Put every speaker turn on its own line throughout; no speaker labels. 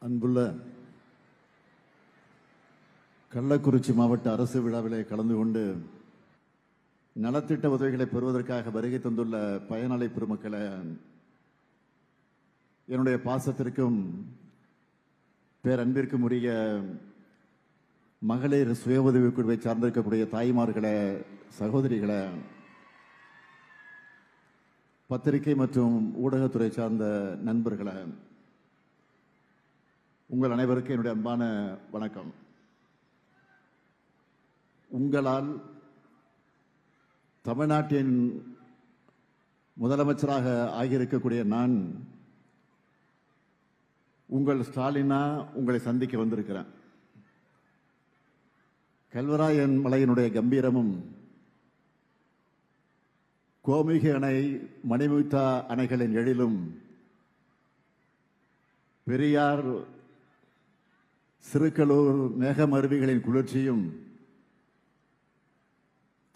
அன்புள்ள கள்ளக்குறிச்சி மாவட்ட அரசு விழாவிலே கலந்து கொண்டு நலத்திட்ட உதவிகளை பெறுவதற்காக வருகை தந்துள்ள பயனாளி பெருமக்களை என்னுடைய பாசத்திற்கும் பேரன்பிற்கும் உரிய மகளிர் சுய உதவிக் குழுவை சார்ந்திருக்கக்கூடிய தாய்மார்களை, சகோதரிகளை, பத்திரிகை மற்றும் ஊடகத்துறை சார்ந்த நண்பர்களை, உங்கள் அனைவருக்கும் என்னுடைய அன்பான வணக்கம். உங்களால் தமிழ்நாட்டின் முதலமைச்சராக ஆகியிருக்கக்கூடிய நான் உங்கள் ஸ்டாலினா உங்களை சந்திக்க வந்திருக்கிறேன். கல்வராயன் மலையினுடைய கம்பீரமும், கோமிகை அணை, மணிமுத்தா அணைகளின் எழிலும், பெரியார், சிறுகளூர் மேகமருவிகளின் குளிர்ச்சியும்,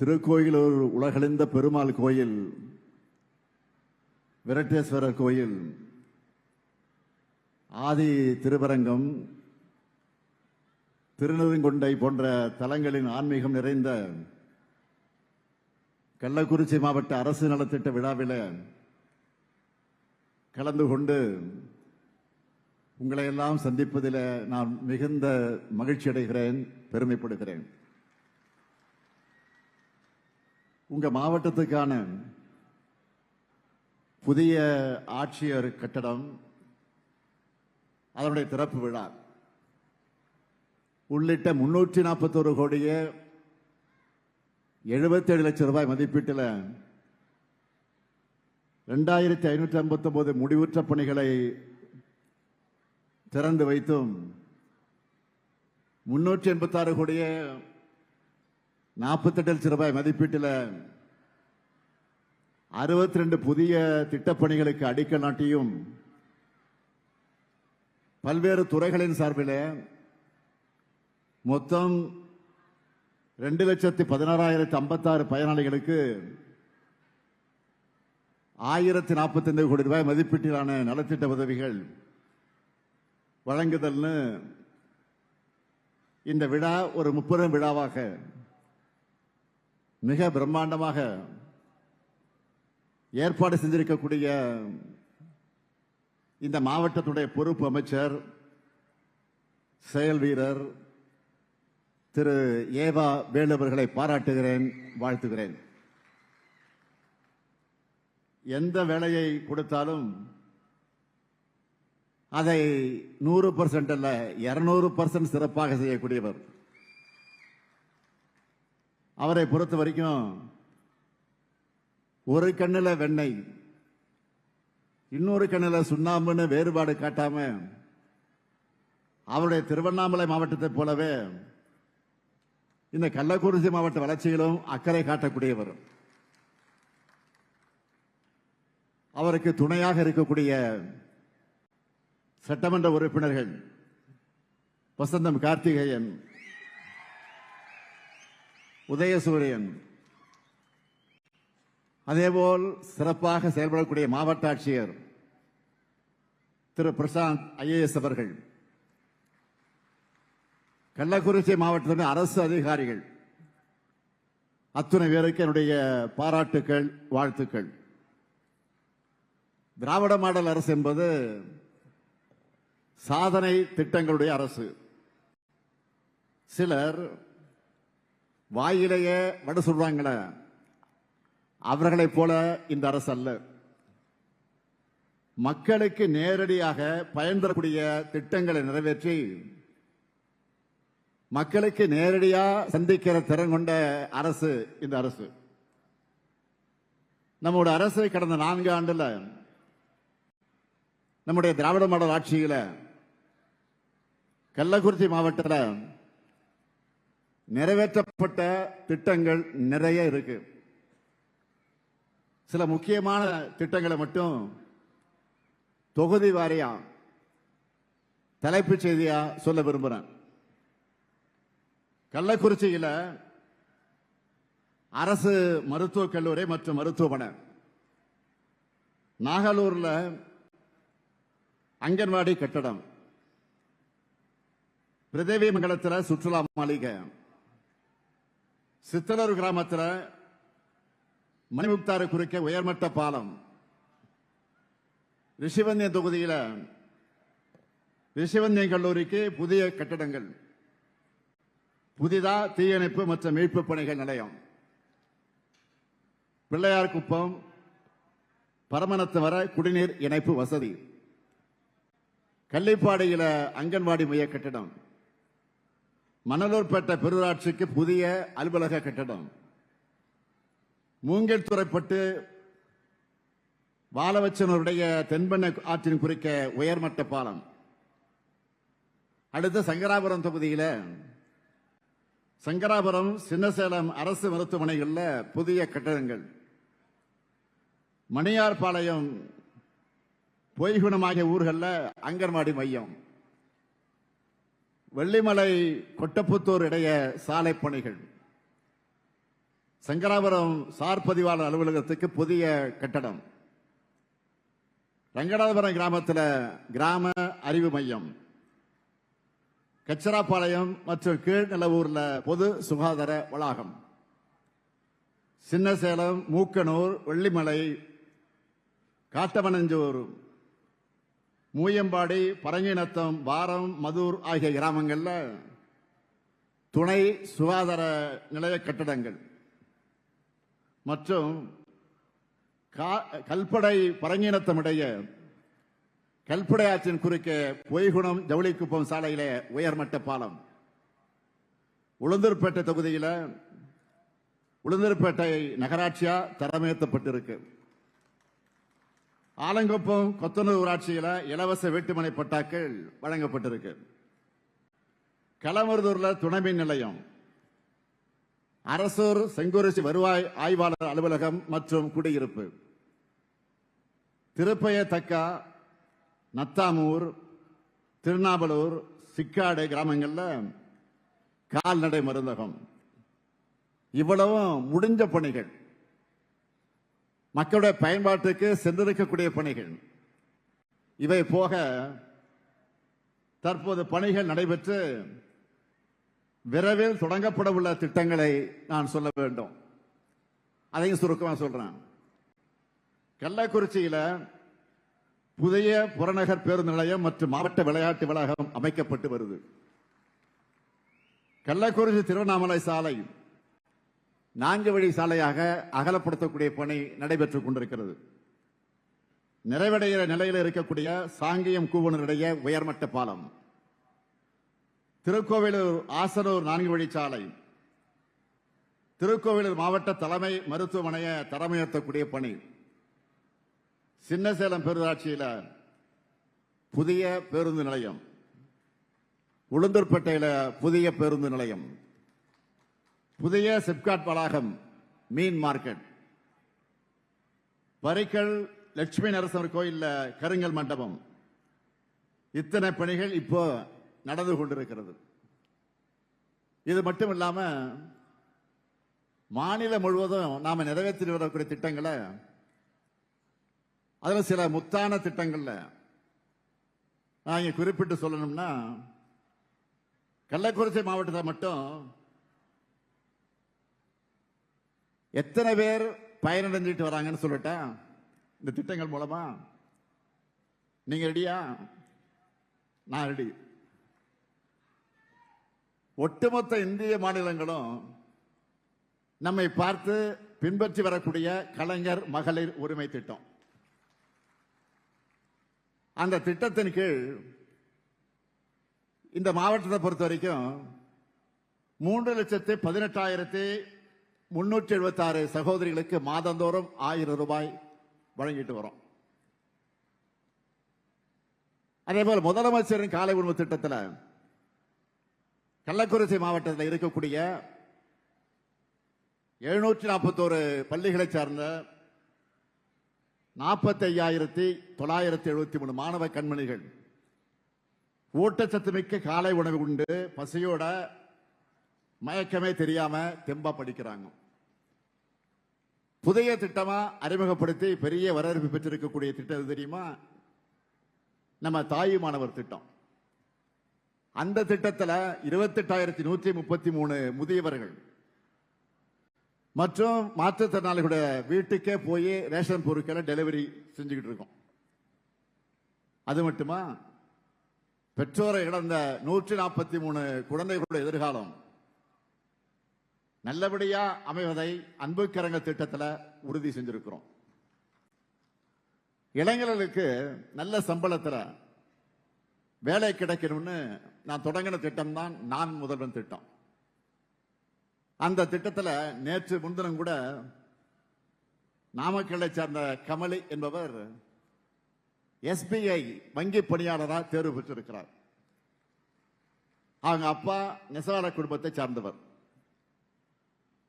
திருக்கோயிலூர் உலகளந்த பெருமாள் கோயில், விரட்டேஸ்வரர் கோயில், ஆதி திருவரங்கம், திருநெடுங்கொண்டை போன்ற தலங்களின் ஆன்மீகம் நிறைந்த கள்ளக்குறிச்சி மாவட்ட அரசு நலத்திட்ட விழாவில் கலந்து கொண்டு உங்களை எல்லாம் சந்திப்பதில் நான் மிகுந்த மகிழ்ச்சி அடைகிறேன், பெருமைப்படுகிறேன். உங்க மாவட்டத்துக்கான புதிய ஆட்சியர் கட்டடம், அதனுடைய திறப்பு விழா உள்ளிட்ட 341 கோடியே 77 லட்சம் ரூபாய் மதிப்பீட்டில் 2559 முடிவுற்ற பணிகளை திறந்து வைத்தும் 386 கோடியே 48 லட்சம் ரூபாய் மதிப்பீட்டில் 62 புதிய திட்டப்பணிகளுக்கு அடிக்கல் நாட்டியும் பல்வேறு துறைகளின் சார்பில் மொத்தம் 2,16,056 பயனாளிகளுக்கு 1045 கோடி ரூபாய் மதிப்பீட்டிலான நலத்திட்ட உதவிகள் வழங்குதல்னு இந்த விழா ஒரு முப்பெரும் விழாவாக மிக பிரம்மாண்டமாக ஏற்பாடு செஞ்சிருக்கக்கூடிய இந்த மாவட்டத்துடைய பொறுப்பு அமைச்சர், செயல் வீரர் திரு ஏவா வேலு அவர்களை பாராட்டுகிறேன், வாழ்த்துகிறேன். எந்த வேலையை கொடுத்தாலும் அதை 100% அல்ல 200% சிறப்பாக செய்யக்கூடியவர். அவரை பொறுத்த வரைக்கும் ஒரு கண்ணில் வெண்ணெய், இன்னொரு கண்ணில் சுண்ணாம்புன்னு வேறுபாடு காட்டாம அவருடைய திருவண்ணாமலை மாவட்டத்தை போலவே இந்த கள்ளக்குறிச்சி மாவட்ட வளர்ச்சியிலும் அக்கறை காட்டக்கூடியவர். அவருக்கு துணையாக இருக்கக்கூடிய சட்டமன்ற உறுப்பினர்கள் வசந்தம் கார்த்திகேயன், உதயசூரியன், அதேபோல் சிறப்பாக செயல்படக்கூடிய மாவட்ட ஆட்சியர் திரு பிரசாந்த் ஐஏஎஸ் அவர்கள், கள்ளக்குறிச்சி மாவட்டத்தின் அரசு அதிகாரிகள் அத்துணை பேருக்கு என்னுடைய பாராட்டுக்கள், வாழ்த்துக்கள். திராவிட மாடல் அரசு என்பது சாதனை திட்டங்களுடைய அரசு. சிலர் வாயிலேயே வட சொல்றாங்களே, அவர்களைப் போல இந்த அரசு அல்ல. மக்களுக்கு நேரடியாக பயன் தரக்கூடிய திட்டங்களை நிறைவேற்றி மக்களுக்கு நேரடியா சந்திக்கிற திறன் கொண்ட அரசு இந்த அரசு. நம்முடைய அரசு கடந்த 4 ஆண்டுல நம்முடைய திராவிட மாடல் ஆட்சியில கள்ளக்குறிச்சி மாவட்டத்தில் நிறைவேற்றப்பட்ட திட்டங்கள் நிறைய இருக்கு. சில முக்கியமான திட்டங்களை மட்டும் தொகுதி வாரியா தலைப்புச் செய்தியா சொல்ல விரும்புறேன். கள்ளக்குறிச்சியில் அரசு மருத்துவக் கல்லூரி மற்றும் மருத்துவமனை, நாகலூர்ல அங்கன்வாடி கட்டடம், பிரதேவி மங்கலத்தில் சுற்றுலா மாளிகை, சித்தலூர் கிராமத்தில் மணிமுக்தாறு குறுக்கே உயர்மட்ட பாலம், ரிஷிவந்தியம் தொகுதியில் ரிஷிவந்தியம் கல்லூரிக்கு புதிய கட்டடங்கள், புதிதா தீயணைப்பு மற்றும் மீட்பு பணிகள் நிலையம், பிள்ளையார் குப்பம் பரமனத்து வர குடிநீர் இணைப்பு வசதி, கள்ளிப்பாடியில அங்கன்வாடி மைய கட்டடம், மணலூர்பேட்டை பெருராட்சிக்கு புதிய அலுவலக கட்டடம், மூங்கில் துறைப்பட்டு வாழவச்சனருடைய தென்பெண்ணை ஆற்றின் குறுக்க உயர்மட்ட பாலம், அடுத்து சங்கராபுரம் தொகுதியில் சங்கராபுரம் சின்னசேலம் அரசு மருத்துவமனைகளில் புதிய கட்டடங்கள், மணியார்பாளையம் பொய்குணம் ஆகிய ஊர்களில் அங்கன்வாடி மையம், வெள்ளிமலை கொட்டப்புத்தூர் இடையே சாலை பணிகள், சங்கராபுரம் சார் பதிவாளர் அலுவலகத்துக்கு புதிய கட்டடம், ரங்கநாதபுரம் கிராமத்தில் கிராம அறிவு மையம், கச்சராப்பாளையம் மற்றும் கீழ்நிலவூர்ல பொது சுகாதார வளாகம், சின்னசேலம் மூக்கனூர் வெள்ளிமலை காட்டமனஞ்சூர் மூயம்பாடி பரங்கிநத்தம் வாரம் மதூர் ஆகிய கிராமங்களில் துணை சுகாதார நிலைய கட்டடங்கள் மற்றும் கல்படை பரங்கிநத்தம் இடையே கல்படை ஆற்றின் குறுக்கே பொய்குணம் ஜவுளிக்குப்பம் சாலையில உயர்மட்ட பாலம், உளுந்தூர்பேட்டை தொகுதியில் உளுந்தூர்பேட்டை நகராட்சியா தரமேற்றப்பட்டிருக்கு. ஆலங்குப்பம் கொத்தனூர் ஊராட்சியில் இலவச வீட்டுமனை பட்டாக்கள் வழங்கப்பட்டிருக்கு. களமருதூர்ல துணைமின் நிலையம், அரசூர் செங்குறிச்சி வருவாய் ஆய்வாளர் அலுவலகம் மற்றும் குடியிருப்பு, திருப்பயத்தக்கா நத்தாமூர் திருநாவலூர் சிக்காடு கிராமங்களில் கால்நடை மருந்தகம். இவ்வளவும் முடிஞ்ச பணிகள், மக்களுடைய பயன்பாட்டுக்கு சென்றிருக்கக்கூடிய பணிகள். இவை போக தற்போது பணிகள் நடைபெற்று விரைவில் தொடங்கப்பட உள்ள திட்டங்களை நான் சொல்ல வேண்டும். அதையும் சுருக்கமாக சொல்றேன். கள்ளக்குறிச்சியில் புதிய புறநகர் பேருந்து நிலையம் மற்றும் மாவட்ட விளையாட்டு வளாகம் அமைக்கப்பட்டு வருது. கள்ளக்குறிச்சி திருவண்ணாமலை சாலை 4 வழி சாலையாக அகலப்படுத்தக்கூடிய பணி நடைபெற்றுக் கொண்டிருக்கிறது. நிறைவடைகிற நிலையில் இருக்கக்கூடிய சாங்கியம் கூவனருடைய உயர்மட்ட பாலம், திருக்கோவிலூர் ஆசனூர் 4 வழி சாலை, திருக்கோவிலூர் மாவட்ட தலைமை மருத்துவமனையை தரமுயர்த்தக்கூடிய பணி, சின்னசேலம் பேரூராட்சியில் புதிய பேருந்து நிலையம், உளுந்தூர்பேட்டையில் புதிய பேருந்து நிலையம், புதிய சிப்காட் வளாகம், மீன் மார்க்கெட், பரிக்கல் லட்சுமி நரசிம்மர் கோயில்ல கருங்கல் மண்டபம். இத்தனை பணிகள் இப்போ நடந்து கொண்டிருக்கிறது. இது மட்டும் இல்லாம மாநிலம் முழுவதும் நாம நிறைவேற்றி வரக்கூடிய திட்டங்களை, அதுல சில முத்தான திட்டங்கள்ல நான் இங்க குறிப்பிட்டு சொல்லணும்னா, கள்ளக்குறிச்சி மாவட்டத்தில் மட்டும் எத்தனை பேர் பயனடைஞ்சிட்டு வராங்கன்னு சொல்லிட்டா, இந்த திட்டங்கள் மூலமா நீங்க ரெடியா? நான் ரெடி. ஒட்டுமொத்த இந்திய மாநிலங்களும் நம்மை பார்த்து பின்பற்றி வரக்கூடிய கலைஞர் மகளிர் உரிமை திட்டம். அந்த திட்டத்தின் கீழ் இந்த மாவட்டத்தை பொறுத்த வரைக்கும் 3,18,376 சகோதரிகளுக்கு மாதந்தோறும் 1000 ரூபாய் வழங்கிட்டு வரோம். அதேபோல் முதலமைச்சரின் காலை உணவு திட்டத்தில் கள்ளக்குறிச்சி மாவட்டத்தில் இருக்கக்கூடிய 741 பள்ளிகளை சார்ந்த 45,973 மாணவ கண்மணிகள் ஊட்டச்சத்து மிக்க காலை உணவு உண்டு பசியோட மயக்கமே தெரியாம தெம்பா படிக்கிறாங்க. புதிய திட்டமா அறிமுகப்படுத்தி பெரிய வரவேற்பு பெற்றிருக்கக்கூடிய திட்டம் தெரியுமா? நம்ம தாய் மாணவர் திட்டம். அந்த திட்டத்தில் 28,133 முதியவர்கள் மற்றும் மாற்றுத்திறனாளிகளுடைய வீட்டுக்கே போய் ரேஷன் பொருட்களை டெலிவரி செஞ்சுக்கிட்டு இருக்கோம். அது மட்டுமா, பெற்றோரை இழந்த 143 குழந்தைகளுடைய எதிர்காலம் நல்லபடியா அமைவதை அன்புக்கரங்க திட்டத்தில் உறுதி செஞ்சிருக்கிறோம். இளைஞர்களுக்கு நல்ல சம்பளத்தில் வேலை கிடைக்கணும்னு நான் தொடங்கின திட்டம் தான் நான் முதல்வன் திட்டம். அந்த திட்டத்தில் நேற்று முன்தினம் கூட நாமக்கல்லை சார்ந்த கமலி என்பவர் SBI வங்கி பணியாளராக தேர்வு பெற்றிருக்கிறார். அவங்க அப்பா நெசவாள குடும்பத்தை சார்ந்தவர்.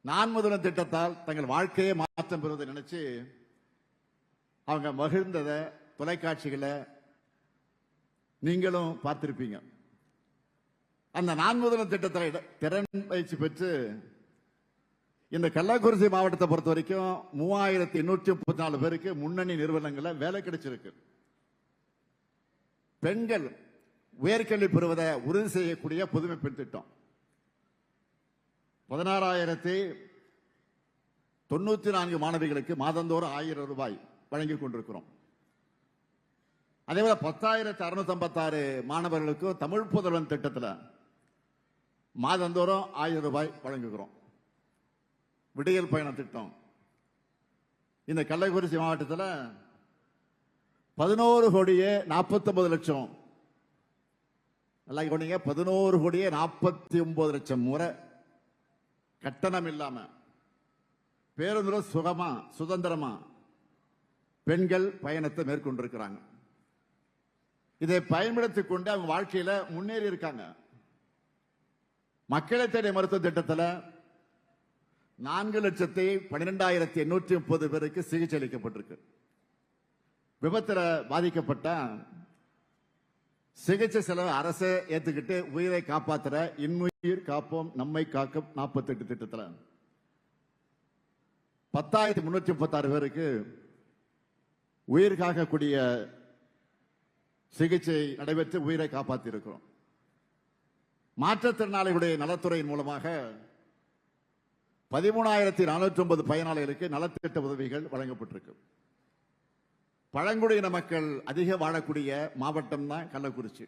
நான் முதல்வன் திட்டத்தால் தங்கள் வாழ்க்கையை மாற்றம் பெறுவதை நினைச்சு அவங்க மகிழ்ந்ததை தொலைக்காட்சிகளை நீங்களும் பார்த்திருப்பீங்க. அந்த நான் முதல்வன் திட்டத்தில் திறன் பயிற்சி பெற்று இந்த கள்ளக்குறிச்சி மாவட்டத்தை பொறுத்த வரைக்கும் 3,834 பேருக்கு முன்னணி நிறுவனங்களில் வேலை கிடைச்சிருக்கு. பெண்கள் உயர்கல்வி பெறுவதை உறுதி செய்யக்கூடிய புதுமை பெண் திட்டம் 16,094 மாணவிகளுக்கு மாதந்தோறும் 1,000 ரூபாய் வழங்கிக் கொண்டிருக்கிறோம். அதேபோல 10,656 மாணவர்களுக்கும் தமிழ் புதல்வன் திட்டத்தில் மாதந்தோறும் 1,000 ரூபாய் வழங்குகிறோம். விடியல் பயண திட்டம் இந்த கள்ளக்குறிச்சி மாவட்டத்தில் 11,49,00,000 நல்லா கவனிங்க, 11,49,00,000 முறை கட்டணம் இல்லாம பேருந்துல சுகமா சுதந்திரமா பெண்கள் பயணத்தை மேற்கொண்டிருக்கிறாங்க. இதை பயன்படுத்திக் கொண்டு அவங்க வாழ்க்கையில முன்னேறி இருக்காங்க. மக்களை தேடிய மருத்துவ திட்டத்தில் 4,12,830 பேருக்கு சிகிச்சை அளிக்கப்பட்டிருக்கு. விபத்தில் பாதிக்கப்பட்ட சிகிச்சை செலவு அரசு ஏத்துக்கிட்டு உயிரை காப்பாற்றுற இன்னுயிர் காப்போம் நம்மை காக்கும் 48 திட்டத்தில் 10,336 பேருக்கு உயிர் காக்கக்கூடிய சிகிச்சை நடைபெற்று உயிரை காப்பாற்றி இருக்கிறோம். மாற்றுத்திறனாளிகளுடைய நலத்துறையின் மூலமாக 13,409 பயனாளிகளுக்கு நலத்திட்ட உதவிகள் வழங்கப்பட்டிருக்கு. பழங்குடியின மக்கள் அதிக வாழக்கூடிய மாவட்டம் தான் கள்ளக்குறிச்சி.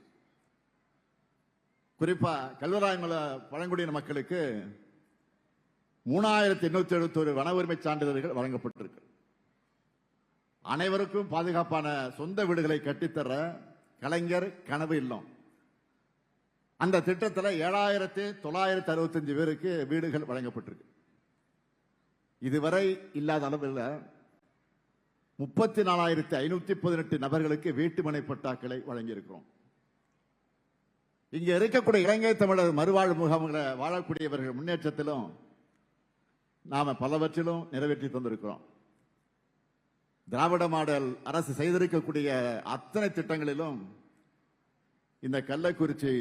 குறிப்பா கல்வராயமல பழங்குடியின மக்களுக்கு 3,871 வன உரிமை சான்றிதழ்கள் வழங்கப்பட்டிருக்கு. அனைவருக்கும் பாதுகாப்பான சொந்த வீடுகளை கட்டித்தர கலைஞர் கனவு இல்லம் அந்த திட்டத்தில் 7,965 பேருக்கு வீடுகள் வழங்கப்பட்டிருக்கு. இதுவரை இல்லாத அளவில் 34,518 நபர்களுக்கு வீட்டுமனை பட்டாக்களை வழங்கியிருக்கிறோம். இங்க இருக்கக்கூடிய இலங்கை தமிழர் மறுவாழ்வு முகாம்களை வாழக்கூடியவர்கள் முன்னேற்றத்திலும் நாம பலவற்றிலும் நிறைவேற்றி தந்திருக்கிறோம். திராவிட மாடல் அரசு செய்திருக்கக்கூடிய அத்தனை திட்டங்களிலும் இந்த கள்ளக்குறிச்சி,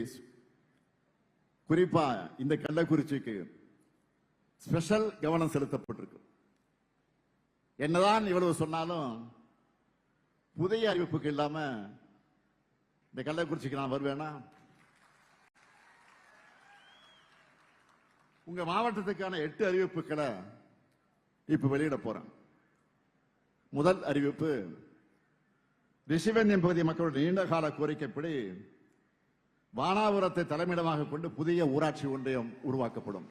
குறிப்பா இந்த கள்ளக்குறிச்சிக்கு ஸ்பெஷல் கவனம் செலுத்தப்பட்டிருக்கு. என்னதான் இவ்வளவு சொன்னாலும் புதிய அறிவிப்புக்கு இல்லாம இந்த கள்ளக்குறிச்சிக்கு நான் வருவேனா? உங்க மாவட்டத்துக்கான 8 அறிவிப்புகளை இப்ப வெளியிட போறேன். முதல் அறிவிப்பு, ரிஷிவந்தியம் பகுதி மக்களுடைய நீண்டகால கோரிக்கைப்படி வானாபுரத்தை தலைமையிடமாக கொண்டு புதிய ஊராட்சி ஒன்றியம் உருவாக்கப்படும்.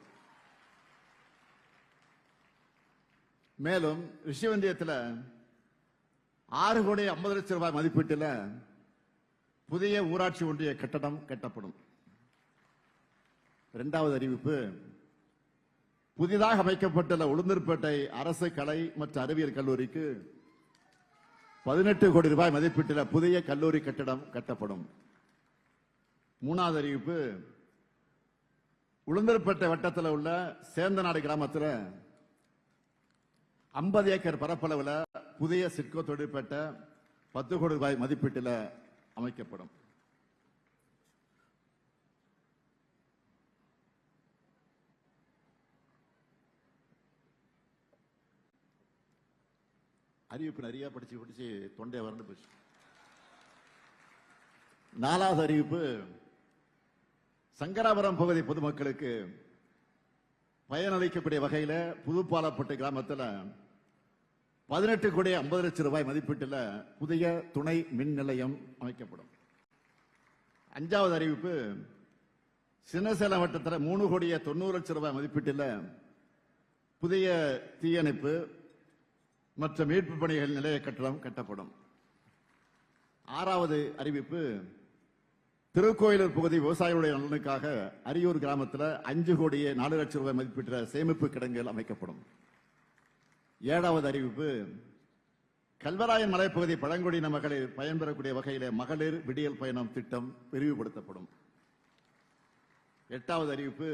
மேலும் ரிஷிவந்தியத்தில் 6,50,00,000 ரூபாய் மதிப்பீட்டில் புதிய ஊராட்சி ஒன்றிய கட்டடம் கட்டப்படும். இரண்டாவது அறிவிப்பு, புதிதாக அமைக்கப்பட்டுள்ள உளுந்தூர்பேட்டை அரசு கலை மற்றும் அறிவியல் கல்லூரிக்கு 18 கோடி ரூபாய் மதிப்பீட்டில் புதிய கல்லூரி கட்டடம் கட்டப்படும். மூணாவது அறிவிப்பு, உளுந்தூர்பேட்டை வட்டத்தில் உள்ள சேந்தநாடு கிராமத்தில் 50 ஏக்கர் பரப்பளவில் புதிய சிட்கோ தொழிற்பேட்டை 10 கோடி ரூபாய் மதிப்பீட்டில் அமைக்கப்படும். அறிவிப்பு நிறைய படிச்சு தொண்டை வறண்டு போச்சு. நாலாவது அறிவிப்பு, சங்கராபுரம் பகுதி பொதுமக்களுக்கு பயனளிக்கக்கூடிய வகையில புதுப்பாலப்பட்டு கிராமத்தில் 18 கோடி 50 லட்சம் ரூபாய் மதிப்பீட்டில் புதிய துணை மின் நிலையம் அமைக்கப்படும். 5வது அறிவிப்பு, சின்னசேலம் வட்டத்தில் 3 கோடி 90 லட்சம் ரூபாய் மதிப்பீட்டில் புதிய தீயணைப்பு மற்றும் மீட்பு பணிகள் நிலைய கட்டடம் கட்டப்படும். 6வது அறிவிப்பு, திருக்கோயிலூர் பகுதி விவசாயிகளுடைய நலனுக்காக அரியூர் கிராமத்தில் 5 கோடி 4 லட்சம் ரூபாய் மதிப்பீட்டில் சேமிப்பு கிடங்குகள் அமைக்கப்படும். 7வது அறிவிப்பு, கல்வராயன் மலைப்பகுதி பழங்குடியின மகளிர் பயன்பெறக்கூடிய வகையில் மகளிர் விடியல் பயணம் திட்டம் விரிவுபடுத்தப்படும். 8வது அறிவிப்பு,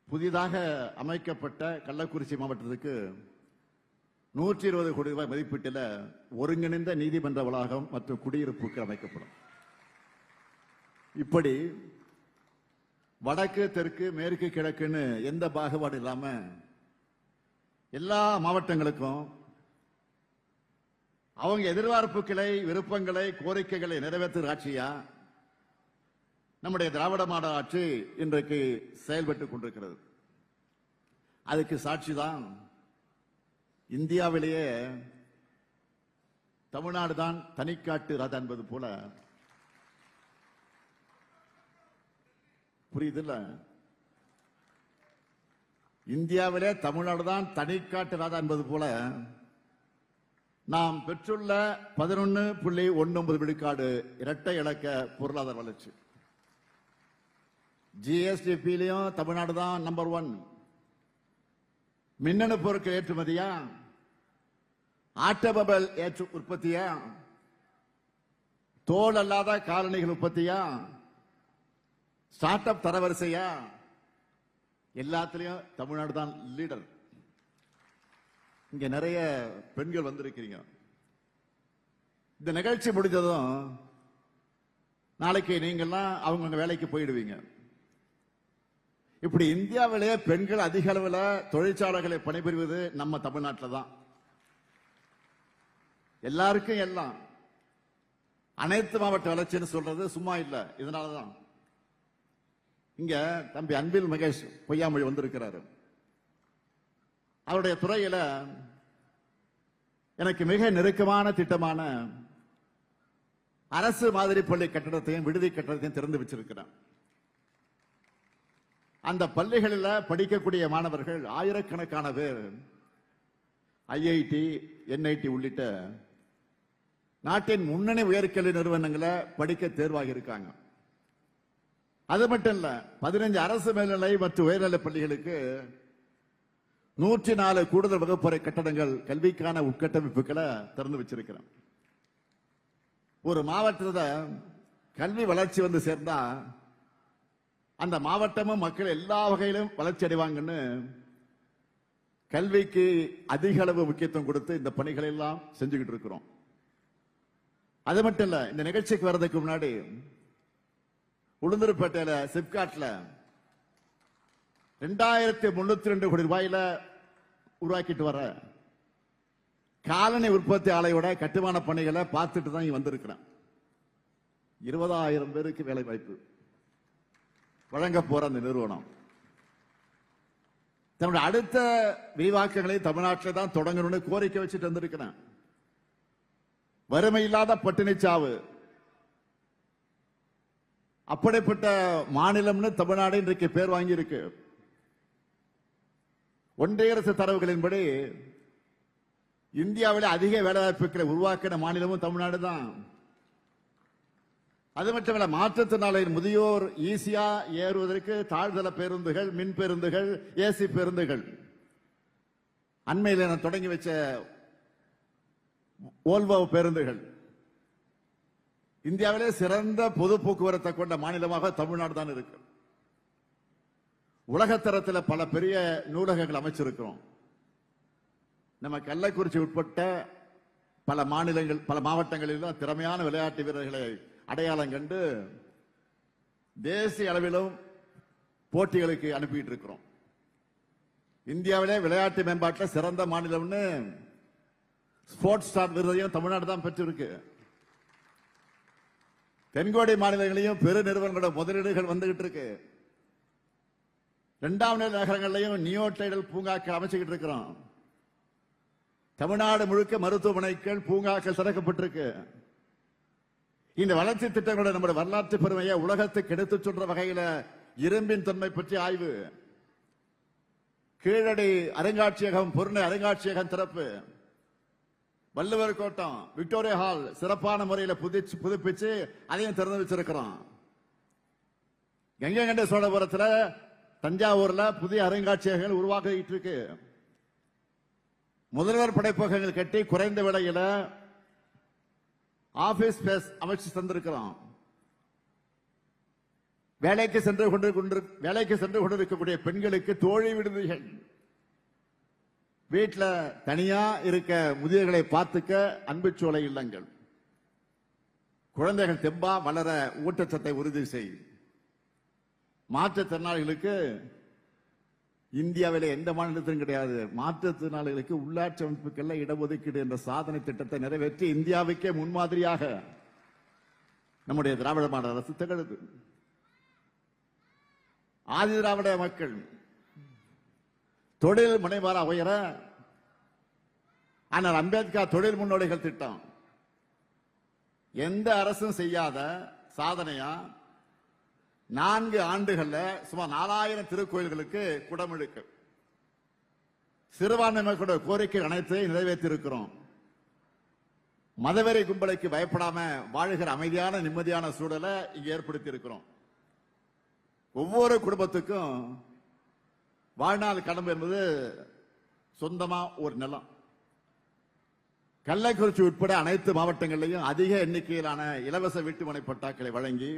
புதிதாக அமைக்கப்பட்ட கள்ளக்குறிச்சி மாவட்டத்துக்கு 120 கோடி ரூபாய் மதிப்பீட்டில் ஒருங்கிணைந்த நீதிமன்ற வளாகம் மற்றும் குடியிருப்புக்கு அமைக்கப்படும். இப்படி வடக்கு தெற்கு மேற்கு கிழக்குன்னு எந்த பாகுபாடு இல்லாம எல்லா மாவட்டங்களுக்கும் அவங்க எதிர்பார்ப்புகளை, விருப்பங்களை, கோரிக்கைகளை நிறைவேற்றுகிற ஆட்சியா நம்முடைய திராவிட மாடல் ஆட்சி இன்றைக்கு செயல்பட்டுக் கொண்டிருக்கிறது. அதுக்கு சாட்சிதான் இந்தியாவிலேயே தமிழ்நாடு தான் தனிக்காட்டு ராஜா என்பது போல, புரியுதுல்ல, இந்தியாவிலே தமிழ்நாடு தான் தனிக்காட்டு ராஜா என்பது போல நாம் பெற்றுள்ள 11.19 விழுக்காடு இரட்டை இலக்க பொருளாதார வளர்ச்சி. ஜிஎஸ்டிபியிலையும் தமிழ்நாடு தான் நம்பர் 1. மின்னணு பொருட்கள் ஏற்றுமதியா, ஆட்டோமொபைல் உற்பத்தியா, தோல் அல்லாத காலணிகள் உற்பத்தியா, ஸ்டார்ட் அப் தரவரிசையா, எல்லாத்திலையும் தமிழ்நாடு தான் லீடர். இங்க நிறைய பெண்கள் வந்திருக்கிறீங்க. இந்த நிகழ்ச்சி முடிஞ்சதும் நாளைக்கு நீங்கள்லாம் அவங்க வேலைக்கு போயிடுவீங்க. இப்படி இந்தியாவிலேயே பெண்கள் அதிக அளவில் தொழிற்சாலைகளை பணிபுரிவது நம்ம தமிழ்நாட்டில் தான். எல்லாருக்கும் எல்லாம் அனைத்து மாவட்ட வளர்ச்சின்னு சொல்றது சும்மா இல்ல. இதனாலதான் இங்க தம்பி அன்பில் மகேஷ் பொய்யாமொழி வந்திருக்கிறாரு. அவருடைய துறையில எனக்கு மிக நெருக்கமான திட்டமான அரசு மாதிரி பள்ளி கட்டடத்தையும் விடுதி கட்டடத்தையும் திறந்து வச்சிருக்கிறார். அந்த பள்ளிகளில் படிக்கக்கூடிய மாணவர்கள் ஆயிரக்கணக்கான பேர் ஐஐடி, என்ஐடி உள்ளிட்ட நாட்டின் முன்னணி உயர்கல்வி நிறுவனங்களை படிக்க தேர்வாகி இருக்காங்க. அது மட்டும் இல்ல, 15 அரசு மேல்நிலை மற்றும் உயர்நிலை பள்ளிகளுக்கு 104 கூடுதல் வகுப்பறை கட்டடங்கள் கல்விக்கான உட்கட்டமைப்புகளை திறந்து வச்சிருக்கிறோம். ஒரு மாவட்டத்தில் கல்வி வளர்ச்சி வந்து சேர்ந்தா அந்த மாவட்டமும் மக்கள் எல்லா வகையிலும் வளர்ச்சி அடைவாங்கன்னு கல்விக்கு அதிக அளவு முக்கியத்துவம் கொடுத்து இந்த பணிகளை எல்லாம் செஞ்சுக்கிட்டு இருக்கிறோம். அது மட்டும் இல்ல, இந்த நிகழ்ச்சிக்கு வர்றதுக்கு முன்னாடி உளுந்தூர்பேட்டையில சிப்காட்ல 2302 கோடி ரூபாயில உருவாக்கிட்டு வர காலனி உற்பத்தி ஆலையோட கட்டுமான பணிகளை பார்த்துட்டு தான் இங்க வந்திருக்கிறேன். 20,000 பேருக்கு வேலை வாய்ப்பு வழங்க போற அந்த நிறுவனம் தன்னுடைய அடுத்த விரிவாக்கங்களை தமிழ்நாட்டில் தான் தொடங்கணும்னு கோரிக்கை வச்சுட்டு வந்திருக்கிறேன். வறுமை இல்லாத பட்டினிச்சாவு அப்படிப்பட்ட மாநிலம்னு தமிழ்நாடு இன்றைக்கு பேர் வாங்கி இருக்கு. ஒன்றிய அரசு தரவுகளின்படி இந்தியாவில் அதிக வேலைவாய்ப்புகளை உருவாக்கின மாநிலமும் தமிழ்நாடு தான். அது மட்டுமல்ல, மாற்றுத்திறனாளிகள் முதியோர் ஈஸியா ஏறுவதற்கு தாழ்தள பேருந்துகள், மின் பேருந்துகள், ஏசி பேருந்துகள், அண்மையில் நான் தொடங்கி வச்ச ஓல்வோ பேருந்துகள், இந்தியாவிலே சிறந்த பொது போக்குவரத்தை கொண்ட மாநிலமாக தமிழ்நாடு தான் இருக்கு. உலகத்தரத்தில் பல பெரிய நூலகங்கள் அமைச்சிருக்கிறோம். நம்ம கள்ளக்குறிச்சி உட்பட்ட பல மாநிலங்கள், பல மாவட்டங்களிலும் திறமையான விளையாட்டு வீரர்களை அடையாளம் கண்டு தேசிய அளவிலும் போட்டிகளுக்கு அனுப்பிட்டு இருக்கிறோம். இந்தியாவிலே விளையாட்டு மேம்பாட்டில் சிறந்த மாநிலம்னு ஸ்போர்ட்ஸ் ஸ்டார் விருதையும் தமிழ்நாடு தான் பெற்றிருக்கு. தென்கோடி மாநிலங்களையும் பெரு நிறுவனங்களோட முதலீடுகள் வந்துகிட்டு இருக்கு. 2ஆம் நிலை நகரங்களையும் நியோ டைடல் பூங்காக்கள் அமைச்சுக்கிட்டு இருக்கிறோம். தமிழ்நாடு முழுக்க மருத்துவமனைகள் பூங்காக்கள் திறக்கப்பட்டிருக்கு. இந்த வளர்ச்சி திட்டங்களோட நம்முடைய வரலாற்று பெருமையை உலகத்துக்கு எடுத்துச் சொல்ற வகையில இரும்பின் தன்மை பற்றி ஆய்வு, கீழடி அருங்காட்சியகம், பொருணை அருங்காட்சியகம் திறப்பு, வள்ளுவர் கோட்டம், விக்டோரியா ஹால் சிறப்பான முறையில் புதுப்பிச்சு அதையும் திறந்து வச்சிருக்கிறோம். கங்கை கொண்ட சோழபுரத்தில், தஞ்சாவூர்ல புதிய அருங்காட்சியகங்கள் உருவாக்கிட்டு இருக்கு. முதல்வர் படைப்பகங்கள் கட்டி குறைந்த விலையில ஆபீஸ் ஸ்பேஸ் அமைச்சு தந்திருக்கிறோம். வேலைக்கு சென்று கொண்டிருக்கக்கூடிய பெண்களுக்கு தோழி விடுதிகள், வீட்டில் தனியா இருக்க முதியவர்களை பார்த்துக்க அன்புச்சோலை இல்லங்கள், குழந்தைகள் தெம்பா வளர ஊட்டச்சத்தை உறுதி செய். மாற்றுத்திறனாளிகளுக்கு இந்தியாவிலே எந்த மாநிலத்திலும் கிடையாது, மாற்றுத்திறனாளிகளுக்கு உள்ளாட்சி அமைப்புகள்ல இடஒதுக்கீடு என்ற சாதனை திட்டத்தை நிறைவேற்றி இந்தியாவுக்கே முன்மாதிரியாக நம்முடைய திராவிட மாடல் அரசு திகழுது. ஆதி திராவிட மக்கள் தொழில் முனைவார உயர ஆனால் அம்பேத்கர் தொழில் முன்னோடிகள் திட்டம் எந்த அரசும் செய்யாத சாதனையா 4 ஆண்டுகள்ல சுமார் 4000 திருக்கோயில்களுக்கு குடமுழுக்கு. சிறுபான்மை மக்களோட கோரிக்கை அனைத்தையும் நிறைவேற்றி இருக்கிறோம். மதவெறி கும்பலுக்கு பயப்படாம வாழுகிற அமைதியான நிம்மதியான சூழலை இங்க ஏற்படுத்தி இருக்கிறோம். ஒவ்வொரு குடும்பத்துக்கும் வாழ்நாள் கடமை என்பது சொந்தமா ஒரு நிலம். கள்ளக்குறிச்சி உட்பட அனைத்து மாவட்டங்களிலும் அதிக எண்ணிக்கையிலான இலவச வீட்டுமனை பட்டாக்களை வழங்கி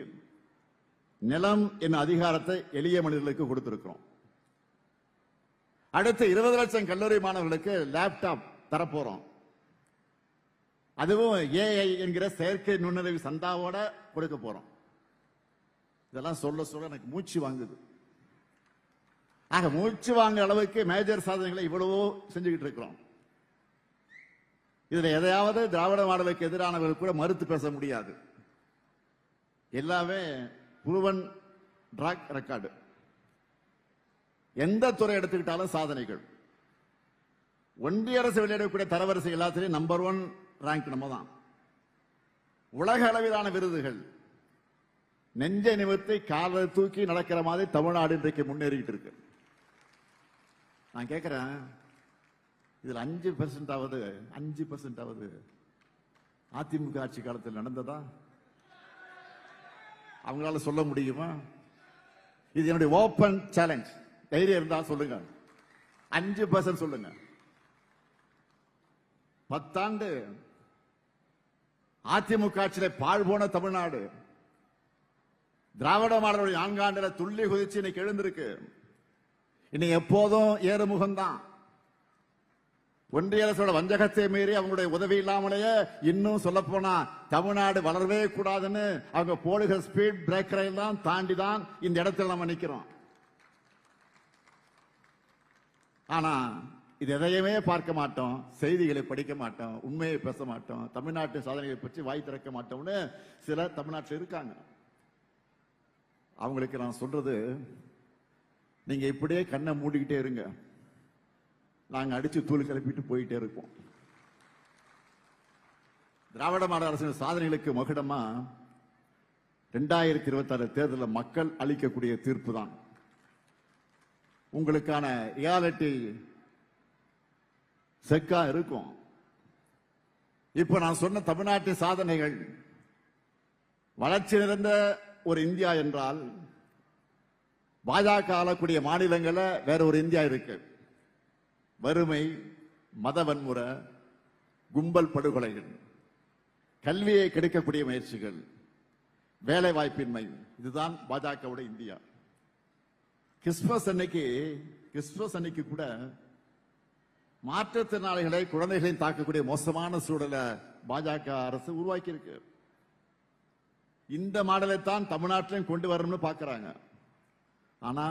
நிலம் என்னும் அதிகாரத்தை எளிய மனிதர்களுக்கு கொடுத்திருக்கிறோம். அடுத்து 20 லட்சம் கல்லூரி மாணவர்களுக்கு லேப்டாப் தரப்போறோம். அதுவும் ஏஐ என்கிற செயற்கை நுண்ணறிவு சந்தாவோட கொடுக்க போறோம். இதெல்லாம் சொல்ல சொல்ல எனக்கு மூச்சு வாங்குது. ஆக மூச்சு வாங்க அளவுக்கு மேஜர் சாதனைகளை இவ்வளவோ செஞ்சுக்கிட்டு இருக்கிறோம். இதுல எதையாவது திராவிட மாடலுக்கு எதிரானவர்கள் கூட மறுத்து பேச முடியாது. எல்லாமே புருவன் ட்ராக் ரெக்கார்டு. எந்த துறை எடுத்துக்கிட்டாலும் சாதனைகள். ஒன்றிய அரசு வெளியிடக்கூடிய தரவரிசை எல்லாத்திலையும் நம்பர் 1 ரேங்க் நம்ம தான். உலக அளவிலான விருதுகள். நெஞ்சை நிமிர்த்தி காலை தூக்கி நடக்கிற மாதிரி தமிழ்நாடு இன்றைக்கு முன்னேறிட்டு இருக்கு. நான் கேட்கிறேன், இதுல 5% ஆவது அதிமுக ஆட்சி காலத்தில் நடந்ததா? அவங்களால சொல்ல முடியுமா? இது என்னுடைய ஓபன் சேலஞ்ச். தைரியம் இருந்தா சொல்லுங்க, 5% சொல்லுங்க. 10 ஆண்டு அதிமுக ஆட்சியில பாழ் போன தமிழ்நாடு திராவிட மாடலுடைய 4 ஆண்டுல துள்ளி குதிச்சு இன்னைக்கு எழுந்திருக்கு. இன்னைக்கு எப்போதும் ஏறுமுகம்தான். ஒன்றிய அரசோட வஞ்சகத்தை மீறி அவங்களுடைய உதவி இல்லாமலேயே இன்னும் சொல்ல போனா தமிழ்நாடு வளரவே கூடாதுன்னு அவங்க போடுகிற ஸ்பீட் பிரேக்கரை எல்லாம் தாண்டி தான் இந்த இடத்துல நம்ம நிக்கிறோம். ஆனா இது எதையுமே பார்க்க மாட்டோம், செய்திகளை படிக்க மாட்டோம், உண்மையை பேச மாட்டோம், தமிழ்நாட்டு சாதனைகளை பற்றி வாய் திறக்க மாட்டோம்னு சில தமிழ்நாட்டில் இருக்காங்க. அவங்களுக்கு நான் சொல்றது, நீங்க இப்படியே கண்ணை மூடிக்கிட்டே இருங்க, நாங்க அடிச்சு தூள் கிளப்பிட்டு போயிட்டே இருக்கோம். திராவிட மாடல் அரசின் சாதனைகளுக்கு மகுடமா 2026 தேர்தலில் மக்கள் அளிக்கக்கூடிய தீர்ப்பு தான் உங்களுக்கான ரியாலிட்டி செக்கா இருக்கும். இப்ப நான் சொன்ன தமிழ்நாட்டின் சாதனைகள் வளர்ச்சி நிறைந்த ஒரு இந்தியா என்றால், பாஜக ஆளக்கூடிய மாநிலங்கள வேற ஒரு இந்தியா இருக்கு. வறுமை, மத வன்முறை, கும்பல் படுகொலைகள், கல்வியை கெடுக்கக்கூடிய முயற்சிகள், வேலை வாய்ப்பின்மை, இதுதான் பாஜகவுடைய இந்தியா. கிறிஸ்துமஸ் அன்னைக்கு கூட மாற்றுத்திறனாளிகளை, குழந்தைகளையும் தாக்கக்கூடிய மோசமான சூழலை பாஜக அரசு உருவாக்கி இருக்கு. இந்த மாடலை தான் தமிழ்நாட்டிலையும் கொண்டு வரணும்னு பாக்குறாங்க. ஆனா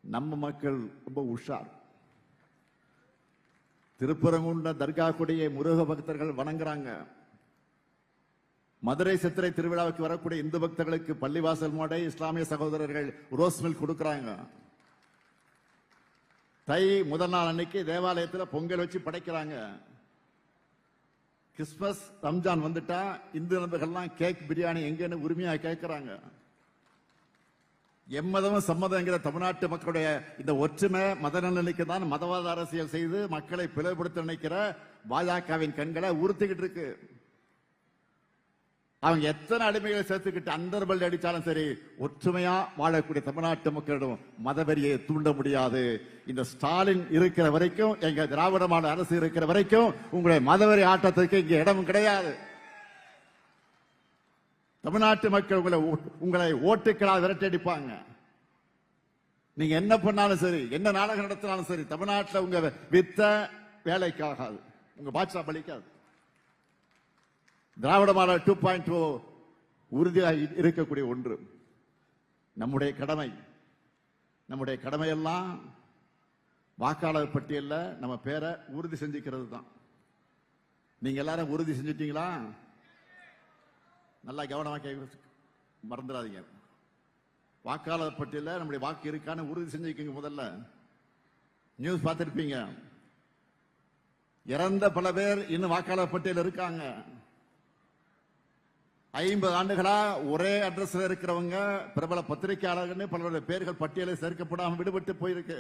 நம்ம மக்கள் ரொம்ப உஷார். திருப்பரங்குன்ற தர்கா கொடியை முருக பக்தர்கள் வணங்குறாங்க. மதுரை சித்திரை திருவிழாவுக்கு வரக்கூடிய இந்து பக்தர்களுக்கு பள்ளிவாசல் மோடை இஸ்லாமிய சகோதரர்கள் ரோஸ் மில்க் கொடுக்கறாங்க. தை முதல் நாள் அன்னைக்கு தேவாலயத்தில் பொங்கல் வச்சு படைக்கிறாங்க. கிறிஸ்துமஸ் ரம்ஜான் வந்துட்டா இந்து நண்பர்கள்லாம் கேக் பிரியாணி எங்கன்னு உரிமையா கேட்கிறாங்க. எம்மதமும் சம்மதங்கிற தமிழ்நாட்டு மக்களுடைய இந்த ஒற்றுமை மத நலனுக்கு தான் மதவாத அரசியல் செய்து மக்களை பிளவுபடுத்த நினைக்கிற பாஜகவின் கண்களை உறுத்திக்கிட்டு இருக்கு. அவங்க எத்தனை அடிமைகளை சேர்த்துக்கிட்டு அந்தர்பல் அடிச்சாலும் சரி, ஒற்றுமையா வாழக்கூடிய தமிழ்நாட்டு மக்களிடம் மதவெறியை தூண்ட முடியாது. இந்த ஸ்டாலின் இருக்கிற வரைக்கும், எங்க திராவிட மாடல் அரசு இருக்கிற வரைக்கும் உங்களுடைய மதவெறி ஆட்டத்துக்கு இங்க இடமும் கிடையாது. தமிழ்நாட்டு மக்கள் உங்களை ஓட்டுக்களால் விரட்டடிப்பாங்க. நீங்க என்ன பண்ணாலும் சரி, என்ன நாடகம் நடத்தினாலும் சரி, தமிழ்நாட்டில் உங்க வித்த வேலைக்கு ஆகாது, உங்க பாட்சா பலிக்காது. திராவிட மாடல் 2.0 உறுதியாக இருக்கக்கூடிய ஒன்று. நம்முடைய கடமையெல்லாம் வாக்காளர் பட்டியல்ல நம்ம பேரை உறுதி செஞ்சுக்கிறது தான். நீங்க எல்லாரும் உறுதி செஞ்சிட்டீங்களா? நல்லா கவனமாக மறந்துடாதீங்க. வாக்காளர் பட்டியல நம்முடைய வாக்கு இருக்கான்னு உறுதி செஞ்சுக்கீங்க. முதல்ல நியூஸ் பார்த்திருப்பீங்க, இறந்த பல பேர் இன்னும் வாக்காளர் பட்டியல் இருக்காங்க. 50 ஆண்டுகளா ஒரே அட்ரஸ்ல இருக்கிறவங்க பிரபல பத்திரிகையாளர்கள் பலருடைய பெயர்கள் பட்டியலில் சேர்க்கப்படாமல் விடுபட்டு போயிருக்கு.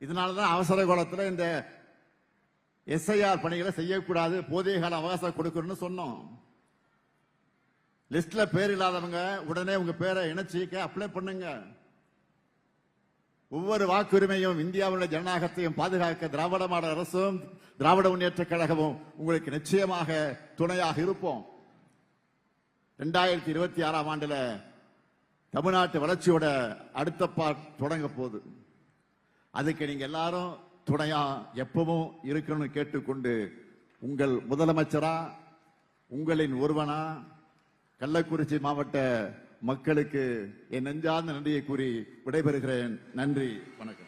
இதனாலதான் அவசர காலத்தில் இந்த SIR பணிகளை செய்யக்கூடாது, போதிய கால அவகாசம் கொடுக்கணும்னு சொன்னோம். லிஸ்ட்ல பேர் இல்லாதவங்க உடனே உங்க பேரை இணைச்சிக்க அப்ளை பண்ணுங்க. ஒவ்வொரு வாக்குரிமையும் இந்தியாவுடைய ஜனநாயகத்தையும் பாதுகாக்க திராவிட மாடல் அரசும் திராவிட முன்னேற்ற கழகமும் உங்களுக்கு நிச்சயமாக துணையாக இருப்போம். 2026ஆம் ஆண்டுல தமிழ்நாட்டு வளர்ச்சியோட அடுத்த பார்ட் தொடங்க போகுது. அதுக்கு நீங்க எல்லாரும் துணையா எப்பவும் இருக்கணும்னு கேட்டுக்கொண்டு, உங்கள் முதலமைச்சரா உங்களின் ஒருவனா கள்ளக்குறிச்சி மாவட்ட மக்களுக்கு என் நெஞ்சார்ந்த நன்றியை கூறி விடைபெறுகிறேன். நன்றி, வணக்கம்.